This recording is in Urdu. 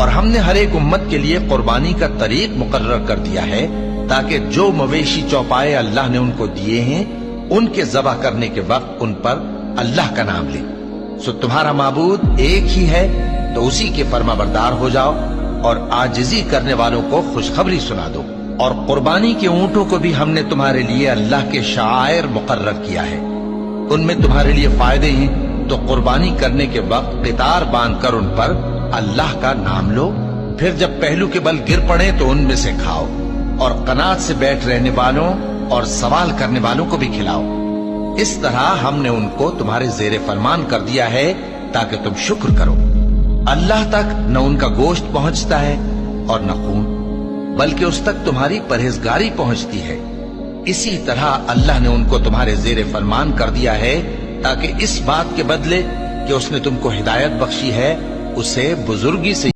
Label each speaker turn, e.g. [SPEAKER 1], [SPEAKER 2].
[SPEAKER 1] اور ہم نے ہر ایک امت کے لیے قربانی کا طریق مقرر کر دیا ہے تاکہ جو مویشی چوپائے اللہ نے ان کو دیے ہیں ان کے ذبح کرنے کے وقت ان پر اللہ کا نام لیں۔ سو تمہارا معبود ایک ہی ہے تو اسی کے فرما بردار ہو جاؤ اور عاجزی کرنے والوں کو خوشخبری سنا دو۔ اور قربانی کے اونٹوں کو بھی ہم نے تمہارے لیے اللہ کے شعائر مقرر کیا ہے، ان میں تمہارے لیے فائدے ہیں، تو قربانی کرنے کے وقت قطار باندھ کر ان پر اللہ کا نام لو، پھر جب پہلو کے بل گر پڑے تو ان میں سے کھاؤ، اور قناعت سے بیٹھ رہنے والوں اور سوال کرنے والوں کو بھی کھلاؤ۔ اس طرح ہم نے ان کو تمہارے زیر فرمان کر دیا ہے تاکہ تم شکر کرو۔ اللہ تک نہ ان کا گوشت پہنچتا ہے اور نہ خون، بلکہ اس تک تمہاری پرہیزگاری پہنچتی ہے۔ اسی طرح اللہ نے ان کو تمہارے زیر فرمان کر دیا ہے تاکہ اس بات کے بدلے کہ اس نے تم کو ہدایت بخشی ہے اسے بزرگی سے